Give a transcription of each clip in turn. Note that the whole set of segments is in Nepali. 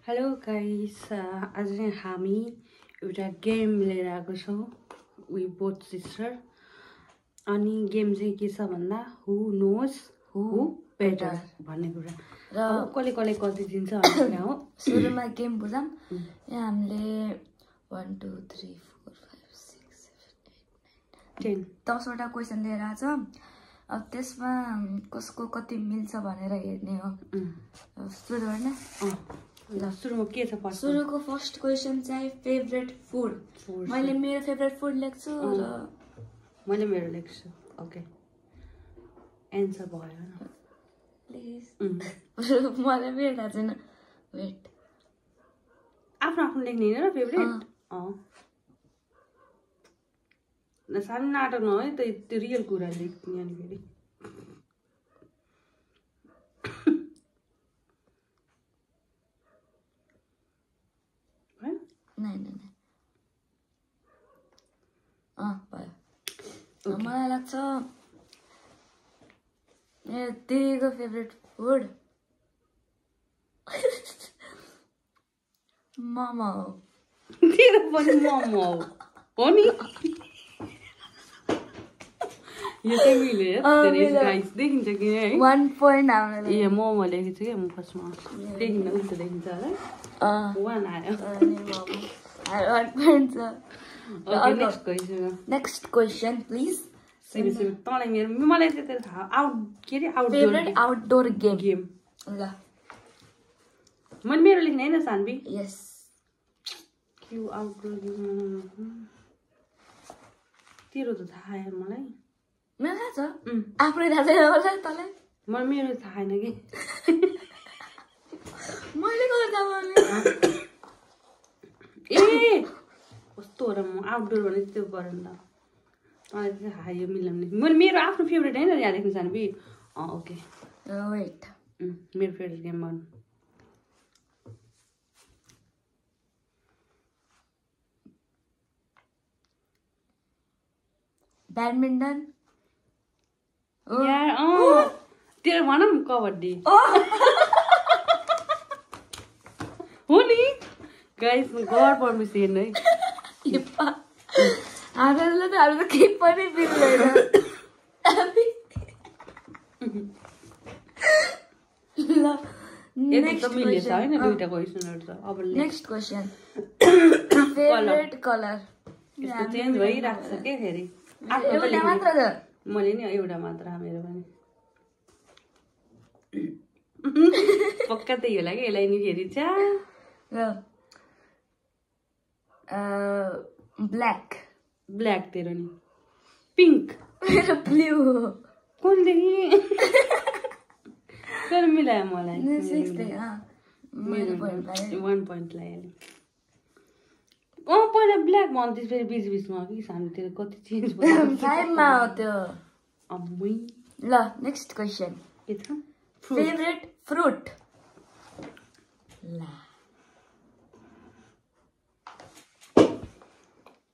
हेलो गाइस, आज चाहिँ हामी एउटा गेम लिएर आएको छौँ वी बोथ सिस्टर। अनि गेम चाहिँ के छ भन्दा हु नोज हु बेटर भन्ने कुरा र कसले कसले कति दिन्छ भन्ने कुरा हो। सुरुमा गेम बुझाम। यहाँ हामीले 1 2 3 4 5 6 7 8 9 10 वटा क्वेसन लिएर आछ। अब त्यसमा कसको कति मिल्छ भनेर हेर्ने हो। सुरु गर्ने। ल सुरुमा के छ फर्स्ट? सुरुको फर्स्ट क्वेसन चाहिँ फेभरेट फुड। मैले मेरो फेभरेट फुड लेख्छु र मैले मेरो लेख्छु। ओके, एन्सर भयो न प्लिज। मलाई मेरो थाहा छैन। वेट, आफ्नो आफ्नो लेख्ने हैन र फेभरेट। न सानो नाटक नहो है, त्यो रियल कुरा लेख्ने अनि फेरि भयो। मलाई लाग्छ मेरो दिदीको फेभरेट फुड मोमो हो। तेरो पनि मोमो हो नि? यो चाहिँ मिल्यो गाइस, देखिन्छ कि है। 1 पोइन्ट हाम्रो। ए मोमो लेखेको छु कि म फर्स्टमा, देखिन उल्टो देखिन्छ होला। 1 आयो। 1 पोइन्ट छ। Okay, next question. Next question please. सिरि तँलाई मेरो मलाई चाहिँ त्यो थाहा आउटडोर फेभरेट आउटडोर गेम। ल मैले मेरो लेख्ने हैन सानबी? यस। क्यु आउटडोर गेम तेरो त थाहा है मलाई। मेरो थाहा छ। आफ्नै थाहा छैन होला तँलाई? मलाई मेरो थाहा छैन कि। मैले गर्दा ए कस्तो हो र, म आउटडोर भने त्यो गरेँ नि त। मलाई चाहिँ थाहा यो मिलाउने। मैले मेरो आफ्नो फेभरेट हैन यहाँ लेख्नु सानबी। ओके वेट, मेरो फेभरेट गेम भन्। ब्याडमिन्टन यार। तेरो भनौँ कबड्डी हो नि गाइस। घर पर्मिसन है। हामीलाई त हाम्रो केही पनि मिल्दैन। ल नेक्स्ट मिलेछ हैन, दुईटा क्वेसनहरु छ। अब नेक्स्ट क्वेसन। Favourite colour. यस्तो चेन्ज भइराख्छ के फेरि। एउटा मात्र छ। मैले नि एउटा मात्र मेरो पनि। पक्का त्यही होला कि यसलाई नि फेरि छ। ब्ल्याक। ब्ल्याक तेरो नि। पिङ्क। मेरो ब्लू हो। कुनदेखि तर मिलायो मलाई। 1 पोइन्ट लगायो। पहिला ब्ल्याक भन्थ्यो फेरि बिच बिचमा कि सानोतिर कति चेन्ज भयो। 5 मा हो त्यो। अम्मै। ल नेक्स्ट क्वेसन। के छ? Favourite fruit. ल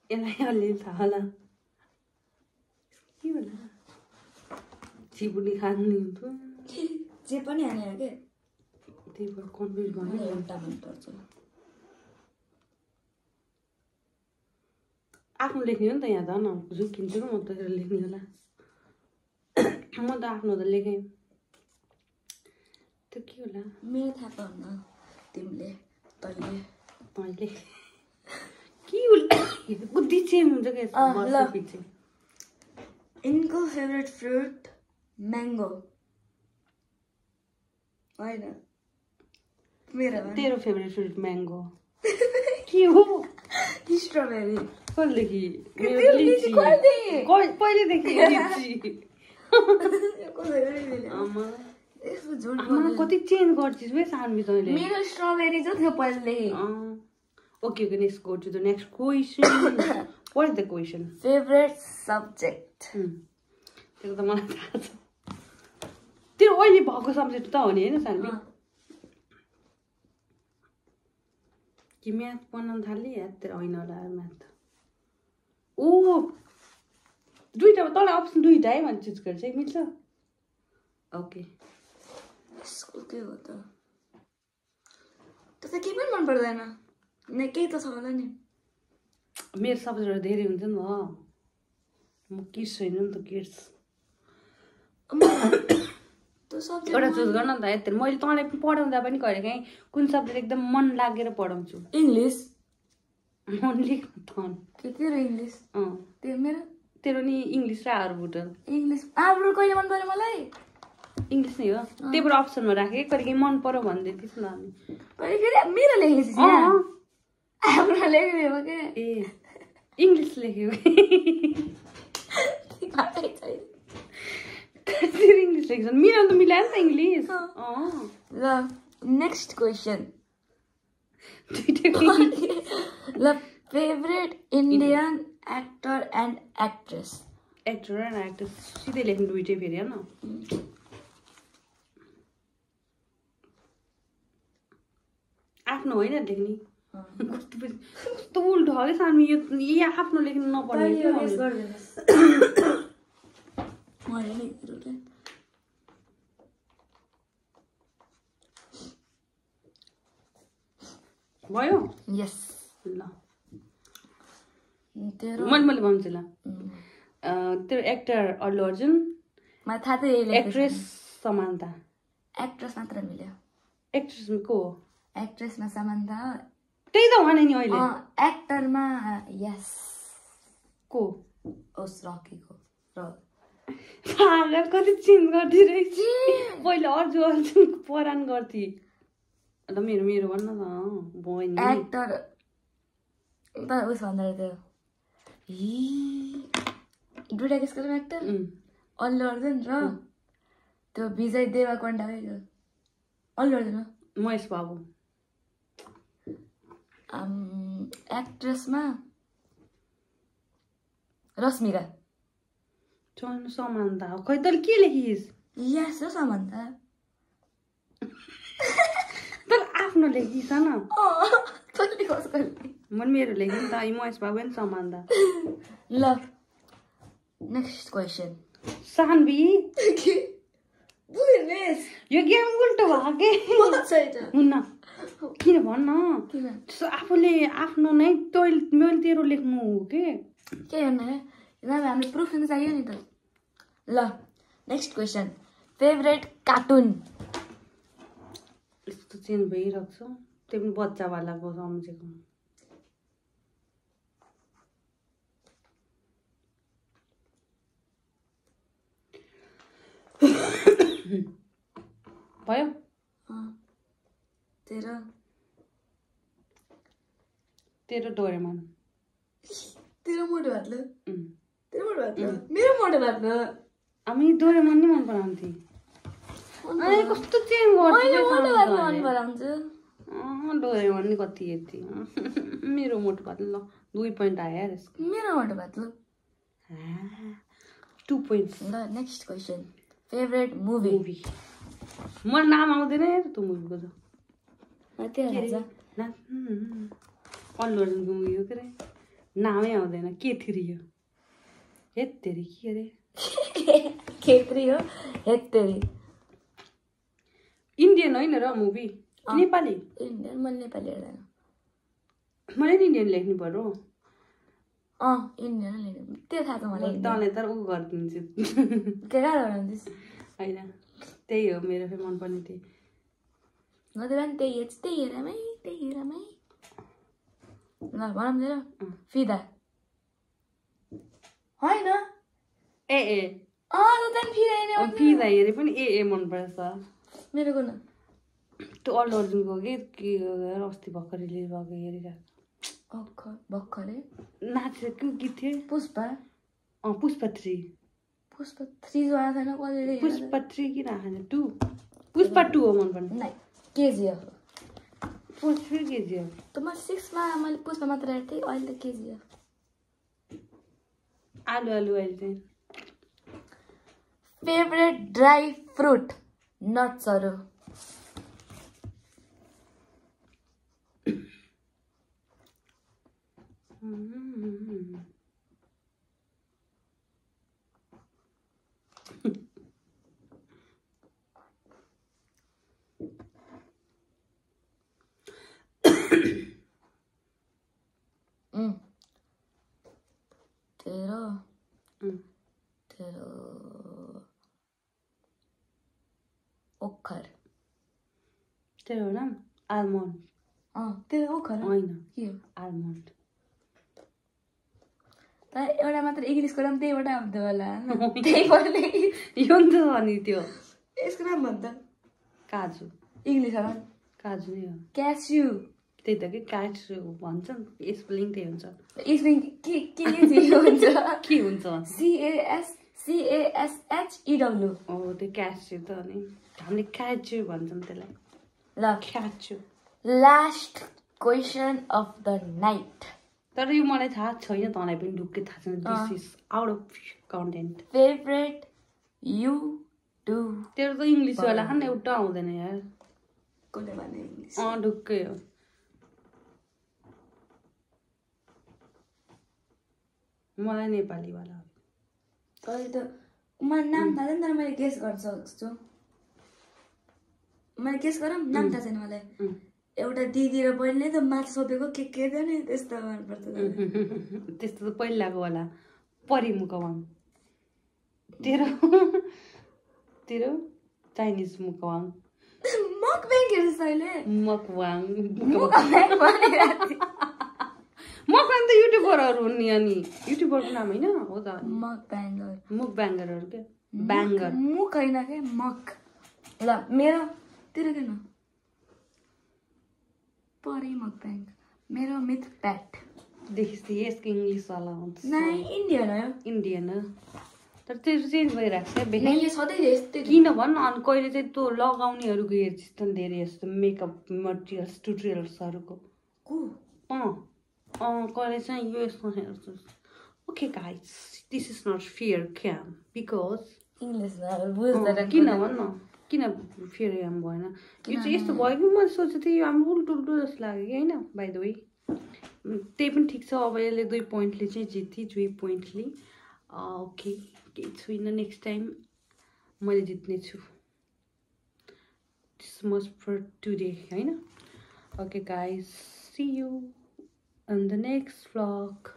यसलाई अलि थाहा होला। के होला? चिपुली खानु नि हुन्थ्यो। जे पनि हानेर के त्यही भएर कन्फ्युज गर्नु। एउटा मन पर्छ। आफ्नो लेख्ने हो नि त यहाँ त। न झुकिन्छु कि म त लेख्ने होला। म त आफ्नो त लेखेँ। त्यो के होला? मेरो थाहा पाउन तिमीले तैँले के होला? बुद्धि चेन्ज हुन्छ क्या पछि। यिनको फेभरेट फ्रुट म्याङ्गो होइन? मेरो तेरो फेभरेट फ्रुट म्याङ्गो के हो? स्ट्रबेरी। कहिलेदेखि? लिची पहिलेदेखि लिची। कति चेन्ज गर्छिस् बे सानवी तैँले। मेरो स्ट्रबेरी चाहिँ थियो पहिलेदेखि। Okay okay, next go to the next question. What is the question? Favourite subject. त्यो त मलाई थाहा छ। त्यो अहिले भएको सब्जेक्ट त हो नि हैन सानवी? कि म्याथ पढ्न थाल्ने या तेरो होइन होला म्याथ। ओ दुईटा तँलाई अप्सन दुईटा है भने चुज गर्छ है, मिल्छ? ओके स्कुल के हो त? त्यो त केही पनि मन पर्दैन नै केही त छ होला नि मेरो सब्जेक्टहरू धेरै हुन्छ नि त म किड्स होइन नि त किड्स त्यो सब्जेक्ट एउटा चुज गर्न नि त यति मैले तँलाई पढाउँदा पनि कहिलेकाहीँ कुन सब्जेक्ट एकदम मन लागेर पढाउँछु इङ्ग्लिस मन लेख्नु थन के तेरो इङ्ग्लिस त्यो मेरो तेरो नि इङ्ग्लिस र आर्बुटल इङ्ग्लिस आर्बुटल कहिले मन पर्यो मलाई इङ्ग्लिस नै हो त्यही भएर अप्सनमा राखेँ कहिलेकाहीँ मन पर्यो भन्दै थिइस् न हामी कहिले मेरो लेखेपछि आर्बुटल लेखिदियो के ए इङ्ग्लिस लेख्यो तेरो इङ्ग्लिस लेख्छ मेरो त मिलायो नि त इङ्ग्लिस ल नेक्स्ट क्वेसन दुइटै ल favourite Indian actor and actress actor and actress सिधै लेख्नु दुइटै फेरि होइन आफ्नो होइन लेख्ने कस्तो उल्टो हो क्या सानो यो आफ्नो लेख्नु नपर्ने भयो यस ल तेरो मैले भन्छु ल तेरो एक्टर अल्लु अर्जुन मलाई थाहा थियो एक्ट्रेस समान्ता एक्ट्रेस मात्र मिल्यो एक्ट्रेस को हो एक्ट्रेसमा समान्ता त्यही त भने नि अहिले एक्टरमा यस को ओस रकीको पागल कति चेन्ज गरिदिरहेछ पहिले अर्जुनको परान गर्थे ल मेरो भन्न त बहिनी एक्टर त उस भन्दा त्यो दुइटा केसको एक्टर अल्लु अर्जुन र त्यो विजय देवरकोन्डा अल्लु अर्जुन महेश बाबु एक्ट्रेसमा रश्मिका समान्ता हो खै तैँले के लेखिस् यस हो समान्ता तर आफ्नो लेखिस् न मैले मेरो लेखेँ नि त महेश बाबु नि समान्ता ल नेक्स्ट क्वेसन सान्वी यो गेम उल्टो भयो के हुन्न किन भन्न आफूले आफ्नो नै मैले तेरो लेख्नु हो के भन्नु हामीले प्रुफ दिन चाहियो नि त ल नेक्स्ट क्वेसन फेभरेट कार्टुन यस्तो चेन्ज भइरहेको छ त्यो पनि बच्चावालाको सम्झेको भयो तेरो डोरेमन तेरो मोटो भातलो तेरो मोटो भातलो मेरो मोटो भातलो हामी डोरेमन नि मन पराउँथे कस्तो चेन्ज गर्छ डोरेमन नि कति यति मेरो मोटो भातलो ल 2 पोइन्ट आयो यार मेरो मोटो भातलो 2 पोइन्ट्स ल नेक्स्ट क्वेसन फेभरेट मुभी मलाई नाम आउँदैन यार त्यो मुभीको त अल्लु अर्जुनको मुभी हो के अरे नामै आउँदैन के थ्री हो हेत्तेरी के अरे खेत्री हो हेत्तेरी इन्डियन होइन र मुभी नेपाली इन्डियन मैले नेपाली हेर्दैन मलाई इन्डियन लेख्नु पर्यो इन्डियन लेख्नु त्यो थाहा छ मलाई तँलाई त उ गरिदिन्छु के गाह्रो भन्दैछ होइन त्यही हो मेरो फेरि मनपर्ने त्यही म त त्यही हेरमै ल भनौँ तेरो फिदा होइन फिदा हेरे पनि ए मनपर्छ मेरो कुन त्यो अल्लु अर्जुनको के अस्ति भर्खर रिलिज भएको हेरिरहेको भर्खरै नाचेको गीत थियो पुष्पा पुष्पा 3 पुष्पा 3 जो आएको छैन कहिले पुष्पा 3 किन आएको 2 पुष्पा 2 हो मनपर्ने नाइ केजिएफ पुष्पा केजिएफ त म 6 मा मैले पुष्पा मात्र हेर्थेँ अहिले त केजिएफ आलु अहिले चाहिँ फेभरेट ड्राई फ्रुट नट्सहरू तेरो नाम आलमन्ड त्यो हो खर होइन के हो आलमन्ड त एउटा मात्र इङ्ग्लिसको नाम त्यहीबाट हुन्थ्यो होला त्यही पढ्ने यो नि त अनि त्यो यसको नाम भन्छ काजु इङ्ग्लिसमा काजु नै हो क्यास्यु त्यही त के काजु भन्छ स्पेलिङ त्यही हुन्छ स्पेलिङ के हुन्छ के हुन्छ CASHEW हो त्यो क्यास्यु त अनि हामीले काजु भन्छौँ त्यसलाई ल क्याचु last question of the night तर यो मलाई थाहा छैन तँलाई पनि ढुक्कै थाहा छैन this is out of content favourite YouTube तेरो त इङ्ग्लिसवाला खान एउटा आउँदैन यार कसले भने इङ्ग्लिस ढुक्कै हो मलाई नेपालीवाला अहिले त मलाई नाम थाहा छैन तर मैले गेस गर्न सक्छु मैले गेस गरौँ नाम थाहा छैन मलाई एउटा दिदी र बहिनीले त माछा सोपेको के थियो नि त्यस्तो मनपर्छ त्यस्तो त पहिलाको होला परिमुखवाङ तेरो तेरो चाइनिज मुखवाङ मकब्याङ हेर्छ अहिले मकवाङ मकब्याङ मकवाङ त युट्युबरहरू हुन् नि अनि युट्युबरको नाम होइन हो त मकब्याङ्गर मुख ब्याङ्गरहरू के ब्याङ्गर मुख होइन के मक ल मेरो तेरो किन परी मकब्याङ मेरो मिथ प्याट देखिस् यसको इङ्ग्लिसवाला हुन्छ नाइ इन्डियन हो इन्डियन हो तर त्यो चेन्ज भइरहेको छ यो सधैँ यस्तै किन भन् अनि कहिले चाहिँ त्यो लगाउनेहरूको हेर्छस् त धेरै यस्तो मेकअप मटेरियल्स ट्युटोरियल्सहरूको कहिले चाहिँ यो यसमा हेर्छस् okay guys this is not fair क्याम बिकज इङ्ग्लिसमा बुझ्दैन किन भन् न किन फियर क्याम भएन यो चाहिँ यस्तो भयो कि मैले सोचेको थिएँ यो हाम्रो उल्टो उल्टो जस्तो लाग्यो कि होइन बाई द वे त्यही पनि ठिक छ अब यसले 2 पोइन्टले चाहिँ जित्थेँ 2 पोइन्टले ओके केही छुइनँ नेक्स्ट टाइम मैले जित्ने छु दिस मच फर टुडे होइन okay guys see you in the next vlog